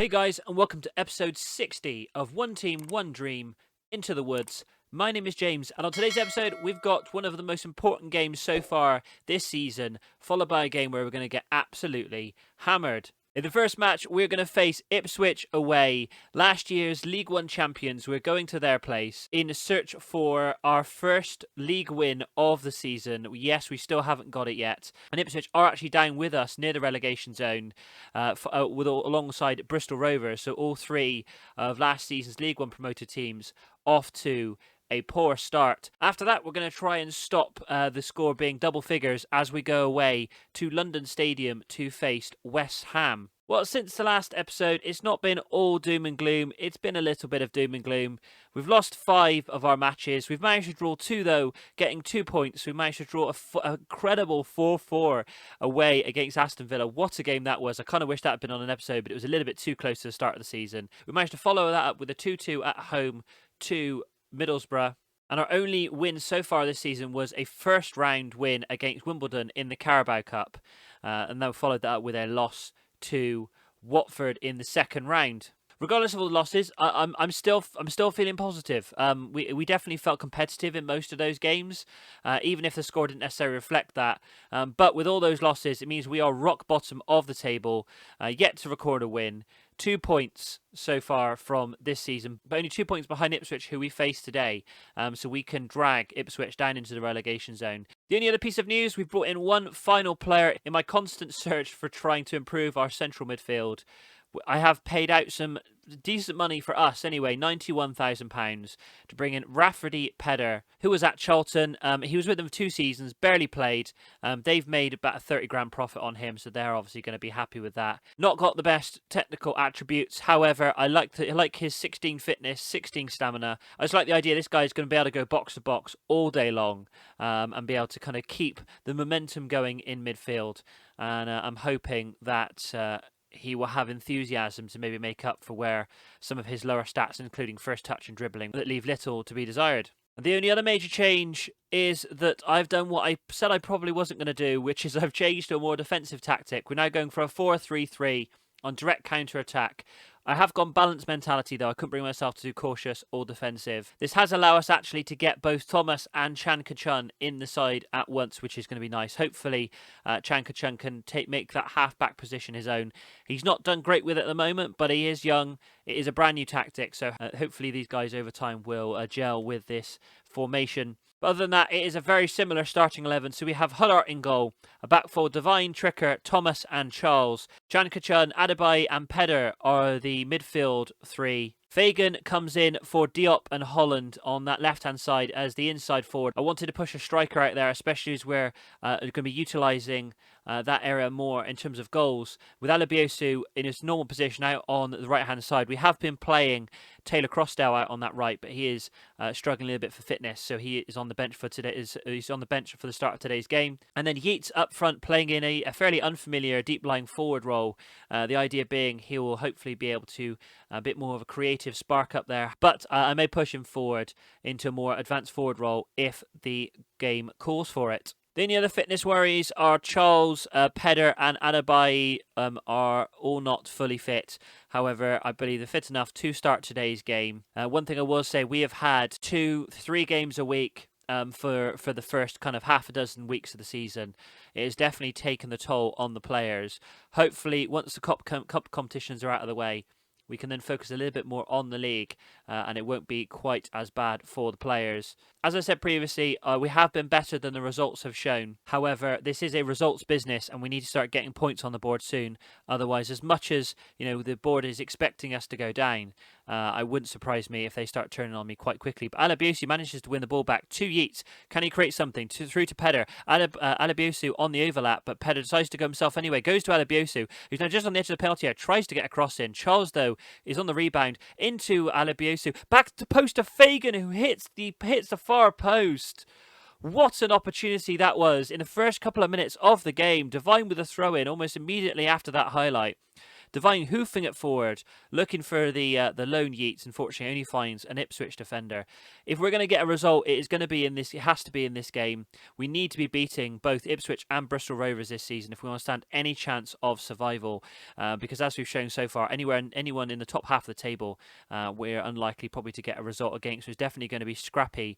Hey guys, and welcome to episode 60 of One Team, One Dream, Into the Woods. My name is James, and on today's episode, we've got one of the most important games so far this season, followed by a game where we're going to get absolutely hammered. In the first match, we're going to face Ipswich away. Last year's League One champions. We're going to their place in search for our first league win of the season. Yes, we still haven't got it yet. And Ipswich are actually down with us near the relegation zone alongside Bristol Rovers. So all three of last season's League One promoted teams off to a poor start. After that, we're going to try and stop the score being double figures as we go away to London Stadium to face West Ham. Well, since the last episode, it's not been all doom and gloom. It's been a little bit of doom and gloom. We've lost 5 of our matches. We've managed to draw 2, though, getting 2 points. We managed to draw a incredible 4-4 away against Aston Villa. What a game that was. I kind of wish that had been on an episode, but it was a little bit too close to the start of the season. We managed to follow that up with a 2-2 at home to Middlesbrough, and our only win so far this season was a first round win against Wimbledon in the Carabao Cup, and then followed that up with a loss to Watford in the second round. Regardless of all the losses, I'm still feeling positive. We definitely felt competitive in most of those games, even if the score didn't necessarily reflect that. But with all those losses, it means we are rock bottom of the table, yet to record a win. 2 points so far from this season, but only 2 points behind Ipswich, who we face today. So we can drag Ipswich down into the relegation zone. The only other piece of news, we've brought in one final player in my constant search for trying to improve our central midfield. I have paid out some decent money for us anyway, £91,000 to bring in Rafferty Pedder, who was at Charlton. He was with them for 2 seasons, barely played. They've made about a 30 grand profit on him, so they're obviously going to be happy with that. Not got the best technical attributes, however, I like his 16 fitness, 16 stamina. I just like the idea this guy is going to be able to go box to box all day long, and be able to kind of keep the momentum going in midfield. And I'm hoping that he will have enthusiasm to maybe make up for where some of his lower stats, including first touch and dribbling, that leave little to be desired. The only other major change is that I've done what I said I probably wasn't going to do, which is I've changed to a more defensive tactic. We're now going for a 4-3-3 on direct counter-attack. I have gone balanced mentality, though. I couldn't bring myself to do cautious or defensive. This has allowed us actually to get both Thomas and Chan Kachun in the side at once, which is going to be nice. Hopefully, Chan Kachun can make that half-back position his own. He's not done great with it at the moment, but he is young. It is a brand new tactic, so hopefully these guys over time will gel with this formation. But other than that, it is a very similar starting 11. So we have Hullart in goal, a back four, Devine, Tricker, Thomas and Charles. Chan Kachun, Adebayo and Pedder are the midfield 3. Fagan comes in for Diop and Holland on that left-hand side as the inside forward. I wanted to push a striker out there, especially as we're going to be utilising that area more in terms of goals. With Alabiosu in his normal position out on the right-hand side, we have been playing Taylor Crossdale out on that right, but he is struggling a little bit for fitness, so he is on the bench for today. He's on the bench for the start of today's game. And then Yeats up front, playing in a fairly unfamiliar deep-lying forward role. The idea being he will hopefully be able to a bit more of a creative spark up there, but I may push him forward into a more advanced forward role if the game calls for it. The only other fitness worries are Charles, Pedder and Adebayo are all not fully fit. However, I believe they're fit enough to start today's game. One thing I will say, we have had 2-3 games a week for the first kind of half a dozen weeks of the season. It has definitely taken the toll on the players. Hopefully, once the cup competitions are out of the way, we can then focus a little bit more on the league, and it won't be quite as bad for the players. As I said previously, we have been better than the results have shown. However, this is a results business, and we need to start getting points on the board soon. Otherwise, as much as the board is expecting us to go down, I wouldn't surprise me if they start turning on me quite quickly. But Alabiosu manages to win the ball back to Yeats. Can he create something? Through to Pedder. Alabiosu on the overlap, but Pedder decides to go himself anyway. Goes to Alabiosu, who's now just on the edge of the penalty area. Tries to get a cross in. Charles, though, is on the rebound into Alabiosu. Back to post to Fagan, who hits the far post. What an opportunity that was in the first couple of minutes of the game. Devine with a throw in almost immediately after that highlight. Devine hoofing it forward, looking for the lone Yeats. Unfortunately, only finds an Ipswich defender. If we're going to get a result, it is going to be in this. It has to be in this game. We need to be beating both Ipswich and Bristol Rovers this season if we want to stand any chance of survival. Because as we've shown so far, anyone in the top half of the table, we're unlikely probably to get a result against. So it's definitely going to be scrappy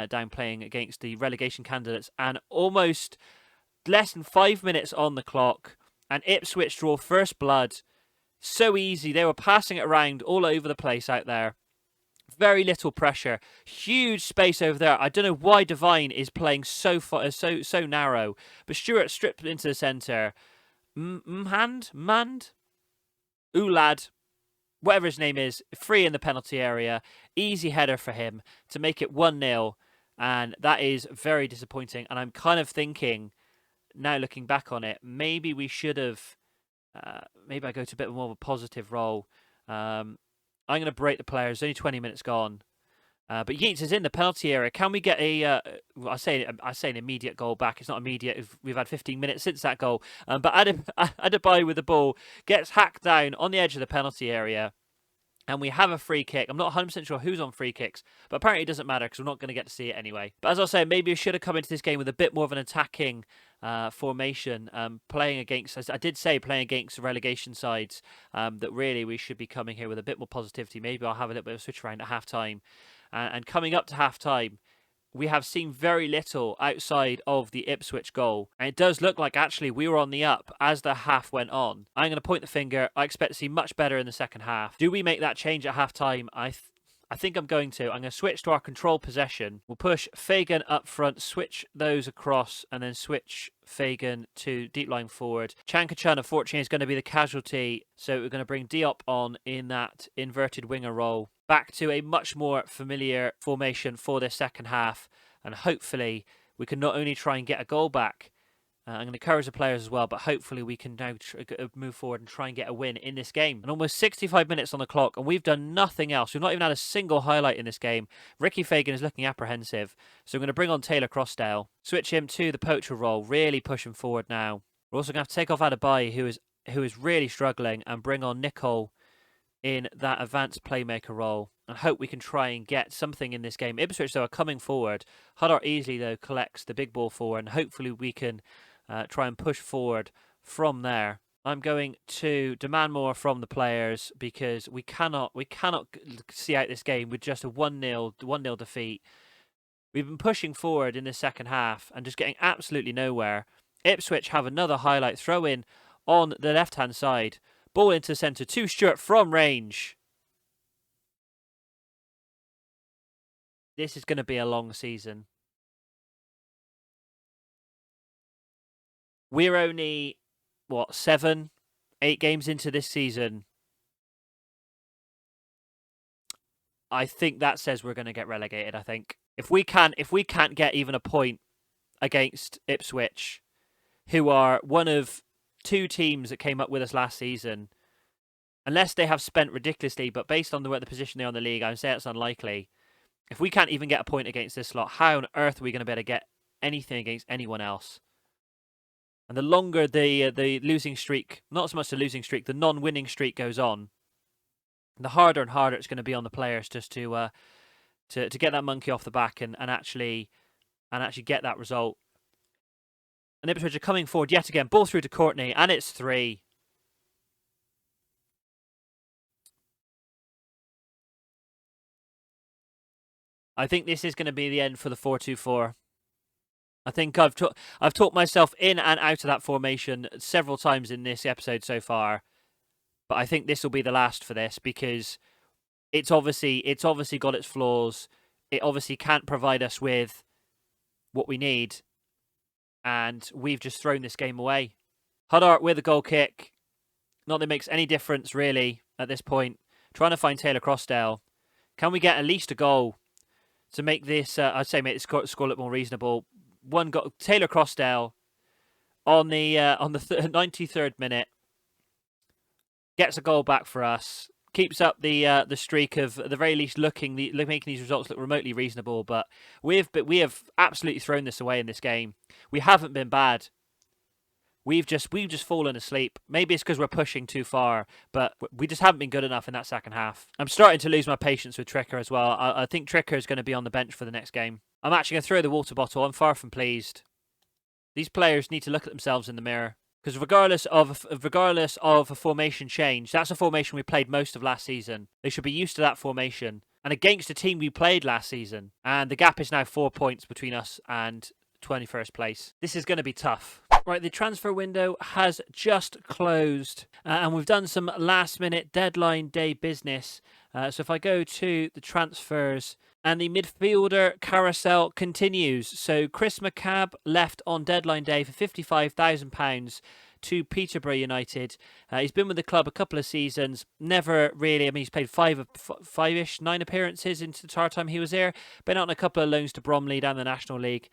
down playing against the relegation candidates, and almost less than 5 minutes on the clock, and Ipswich draw first blood. So easy. They were passing it around all over the place out there. Very little pressure. Huge space over there. I don't know why Devine is playing so narrow. But Stewart stripped into the centre. Mand? Ulad. Whatever his name is. Free in the penalty area. Easy header for him to make it 1-0. And that is very disappointing. And I'm kind of thinking, now looking back on it, maybe we should have... maybe I go to a bit more of a positive role. I'm going to break the players. Only 20 minutes gone. But Yeats is in the penalty area. Can we get a... I say an immediate goal back. It's not immediate. We've had 15 minutes since that goal. But Adebayo with the ball gets hacked down on the edge of the penalty area. And we have a free kick. I'm not 100% sure who's on free kicks, but apparently it doesn't matter because we're not going to get to see it anyway. But as I was saying, maybe we should have come into this game with a bit more of an attacking formation, playing against, as I did say, playing against relegation sides, that really we should be coming here with a bit more positivity. Maybe I'll have a little bit of a switch around at half-time. And coming up to half-time, we have seen very little outside of the Ipswich goal. And it does look like actually we were on the up as the half went on. I'm going to point the finger. I expect to see much better in the second half. Do we make that change at half-time? I think I'm going to. I'm going to switch to our control possession. We'll push Fagan up front, switch those across, and then switch Fagan to deep line forward. Chankachan, unfortunately, is going to be the casualty. So we're going to bring Diop on in that inverted winger role. Back to a much more familiar formation for this second half. And hopefully we can not only try and get a goal back, I'm going to encourage the players as well, but hopefully we can now move forward and try and get a win in this game. And almost 65 minutes on the clock, and we've done nothing else. We've not even had a single highlight in this game. Ricky Fagan is looking apprehensive, so I'm going to bring on Taylor Crossdale, switch him to the poacher role, really push him forward now. We're also going to have to take off Adebayo, who is really struggling, and bring on Nicole in that advanced playmaker role, and hope we can try and get something in this game. Ipswich, though, are coming forward. Huddart easily, though, collects the big ball forward, and hopefully we can try and push forward from there. I'm going to demand more from the players because we cannot see out this game with just a 1-0 defeat. We've been pushing forward in the second half and just getting absolutely nowhere. Ipswich have another highlight throw in on the left-hand side. Ball into the centre to Stewart from range. This is going to be a long season. We're only, 7, 8 games into this season. I think that says we're going to get relegated, I think. If we can't get even a point against Ipswich, who are one of 2 teams that came up with us last season, unless they have spent ridiculously, but based on the position they're on the league, I would say it's unlikely. If we can't even get a point against this lot, how on earth are we going to be able to get anything against anyone else? And the longer the losing streak, not so much the losing streak, the non-winning streak goes on, the harder and harder it's going to be on the players just to get that monkey off the back and actually get that result. And Ipswich are coming forward yet again. Ball through to Courtney, and it's 3. I think this is going to be the end for the 4-2-4. I think I've talked myself in and out of that formation several times in this episode so far, but I think this will be the last for this because it's obviously got its flaws. It obviously can't provide us with what we need, and we've just thrown this game away. Huddart with a goal kick. Not that it makes any difference really at this point. Trying to find Taylor Crossdale. Can we get at least a goal to make this? I'd say make the score look more reasonable. One got Taylor Crossdale on the 93rd minute, gets a goal back for us, keeps up the streak of at the very least making these results look remotely reasonable. But we have absolutely thrown this away in this game. We haven't been bad. we've just fallen asleep. Maybe it's because we're pushing too far, but we just haven't been good enough in that second half. I'm starting to lose my patience with Tricker as well. I think Tricker is going to be on the bench for the next game. I'm actually going to throw the water bottle. I'm far from pleased. These players need to look at themselves in the mirror. Because regardless of a formation change, that's a formation we played most of last season. They should be used to that formation. And against a team we played last season. And the gap is now 4 points between us and 21st place. This is going to be tough. Right, the transfer window has just closed. And we've done some last minute deadline day business. So if I go to the transfers, and the midfielder carousel continues. So Chris McCabe left on deadline day for £55,000 to Peterborough United. He's been with the club a couple of seasons. Never really, he's played nine appearances into the entire time he was there. Been out on a couple of loans to Bromley down the National League.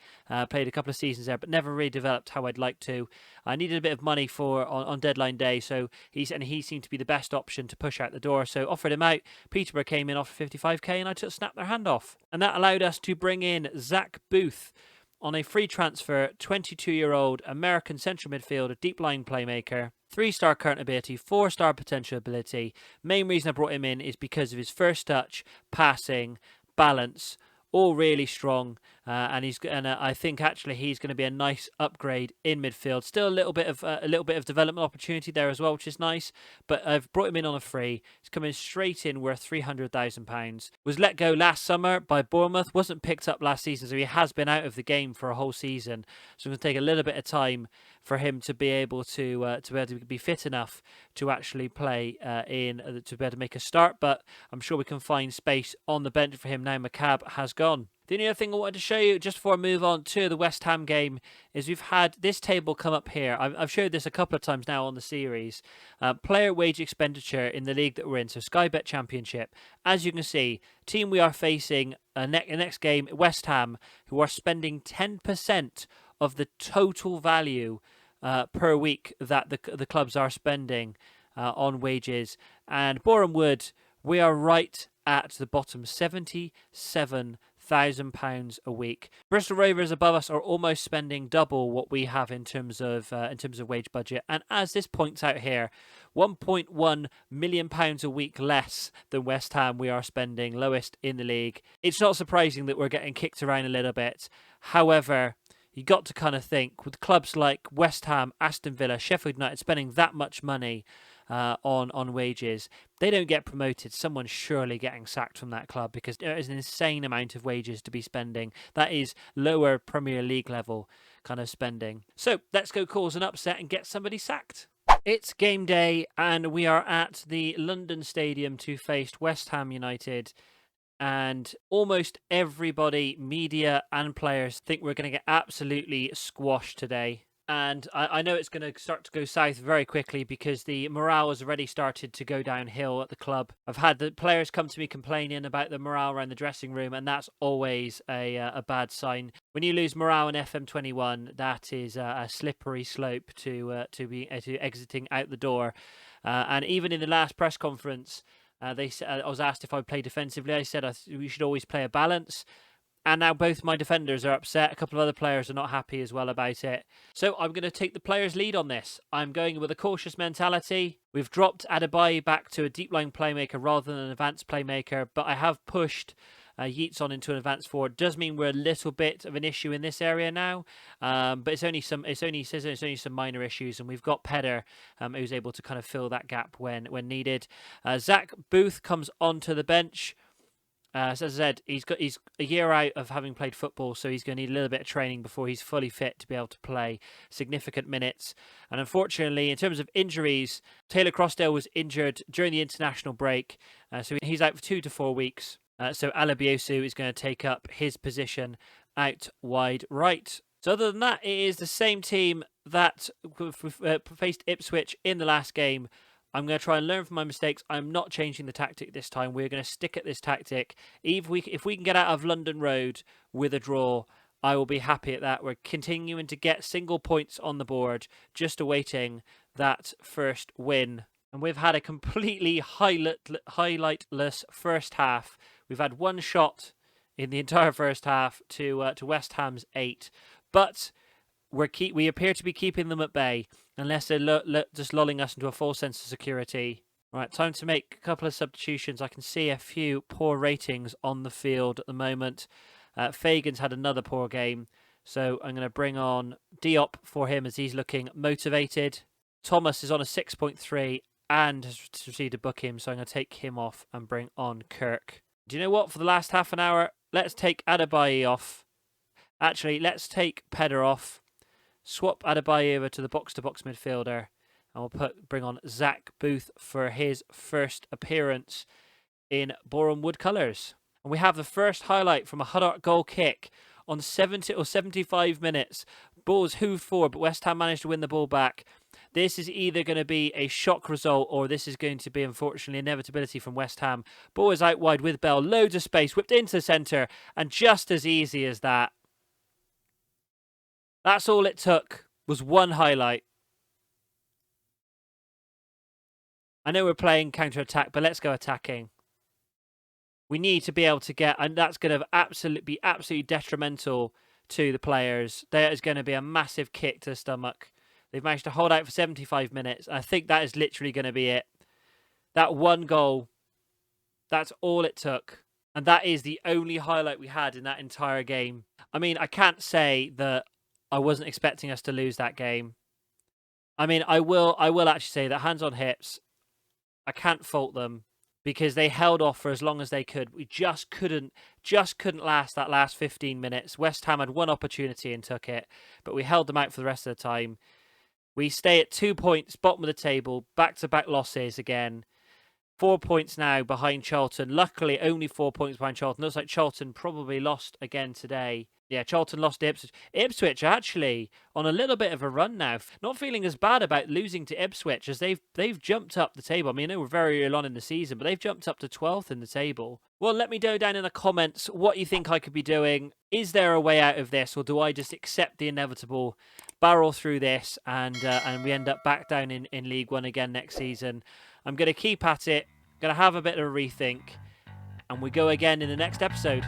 Played a couple of seasons there, but never really developed how I'd like to. I needed a bit of money on deadline day, so he seemed to be the best option to push out the door. So offered him out. Peterborough came in offered 55k, and I snapped their hand off. And that allowed us to bring in Zach Booth on a free transfer, 22-year-old American central midfielder, deep line playmaker, 3-star current ability, 4-star potential ability. Main reason I brought him in is because of his first touch, passing, balance, all really strong, and I think actually he's going to be a nice upgrade in midfield. Still a little bit of development opportunity there as well, which is nice. But I've brought him in on a free. He's coming straight in, worth £300,000. Was let go last summer by Bournemouth. Wasn't picked up last season, so he has been out of the game for a whole season. So it's going to take a little bit of time for him to be able to be fit enough to actually play to be able to make a start. But I'm sure we can find space on the bench for him now McCabe has gone. The only other thing I wanted to show you, just before I move on to the West Ham game, is we've had this table come up here. I've showed this a couple of times now on the series. Player wage expenditure in the league that we're in, so Sky Bet Championship. As you can see, team we are facing next game, West Ham, who are spending 10% of the total value per week that the clubs are spending on wages. And Boreham Wood, we are right at the bottom, £77,000 a week. Bristol Rovers above us are almost spending double what we have in terms of wage budget. And as this points out here, £1.1 million a week less than West Ham we are spending, lowest in the league. It's not surprising that we're getting kicked around a little bit. However, you got to kind of think, with clubs like West Ham, Aston Villa, Sheffield United spending that much money on wages, they don't get promoted. Someone's surely getting sacked from that club, because there is an insane amount of wages to be spending. That is lower Premier League level kind of spending. So let's go cause an upset and get somebody sacked. It's game day, and we are at the London Stadium to face West Ham United. And almost everybody, media and players, think we're going to get absolutely squashed today. And I know it's going to start to go south very quickly, because the morale has already started to go downhill at the club. I've had the players come to me complaining about the morale around the dressing room, and that's always a bad sign. When you lose morale in FM21, that is a slippery slope to exiting out the door. And even in the last press conference, I was asked if I would play defensively. I said we should always play a balance. And now both my defenders are upset. A couple of other players are not happy as well about it. So I'm going to take the players' lead on this. I'm going with a cautious mentality. We've dropped Adebayo back to a deep line playmaker rather than an advanced playmaker, but I have pushed Yeats on into an advanced forward. Does mean we're a little bit of an issue in this area now, but it's only some minor issues, and we've got Pedder who's able to kind of fill that gap when needed. Zach Booth comes onto the bench. As I said, he's a year out of having played football, so he's going to need a little bit of training before he's fully fit to be able to play significant minutes. And unfortunately, in terms of injuries, Taylor Crossdale was injured during the international break, so he's out for 2 to 4 weeks. So Alabiosu is going to take up his position out wide right. So other than that, it is the same team that faced Ipswich in the last game. I'm going to try and learn from my mistakes. I'm not changing the tactic this time. We're going to stick at this tactic. If we can get out of London Road with a draw, I will be happy at that. We're continuing to get single points on the board, just awaiting that first win. And we've had a completely highlightless first half. We've had one shot in the entire first half to West Ham's 8. But we appear to be keeping them at bay, unless they're just lulling us into a false sense of security. Right, time to make a couple of substitutions. I can see a few poor ratings on the field at the moment. Fagan's had another poor game, so I'm going to bring on Diop for him as he's looking motivated. Thomas is on a 6.3 and has received a booking, so I'm going to take him off and bring on Kirk. Do you know what? For the last half an hour, let's take Adebayo off. Actually, let's take Pedder off. Swap Adebayo over to the box-to-box midfielder. And we'll bring on Zach Booth for his first appearance in Boreham Wood colours. And we have the first highlight from a Huddart goal kick on 70 or 75 minutes. Ball was hooved forward, but West Ham managed to win the ball back. This is either going to be a shock result or this is going to be, unfortunately, inevitability from West Ham. Ball is out wide with Bell. Loads of space, whipped into the centre. And just as easy as that. That's all it took, was one highlight. I know we're playing counter-attack, but let's go attacking. We need to be able to get, and that's going to be absolutely detrimental to the players. There is going to be a massive kick to the stomach. They've managed to hold out for 75 minutes. I think that is literally going to be it. That one goal, that's all it took. And that is the only highlight we had in that entire game. I mean, I can't say that I wasn't expecting us to lose that game. I mean, I will actually say that hands on hips, I can't fault them because they held off for as long as they could. We just couldn't last that last 15 minutes. West Ham had one opportunity and took it, but we held them out for the rest of the time. We stay at 2 points, bottom of the table, back-to-back losses again. 4 points now behind Charlton. Luckily, only 4 points behind Charlton. Looks like Charlton probably lost again today. Yeah, Charlton lost to Ipswich. Ipswich actually on a little bit of a run now. Not feeling as bad about losing to Ipswich as they've jumped up the table. I mean, they were very early on in the season, but they've jumped up to 12th in the table. Well, let me know down in the comments what you think I could be doing. Is there a way out of this, or do I just accept the inevitable, barrel through this, and we end up back down in League One again next season? I'm going to keep at it, going to have a bit of a rethink, and we go again in the next episode.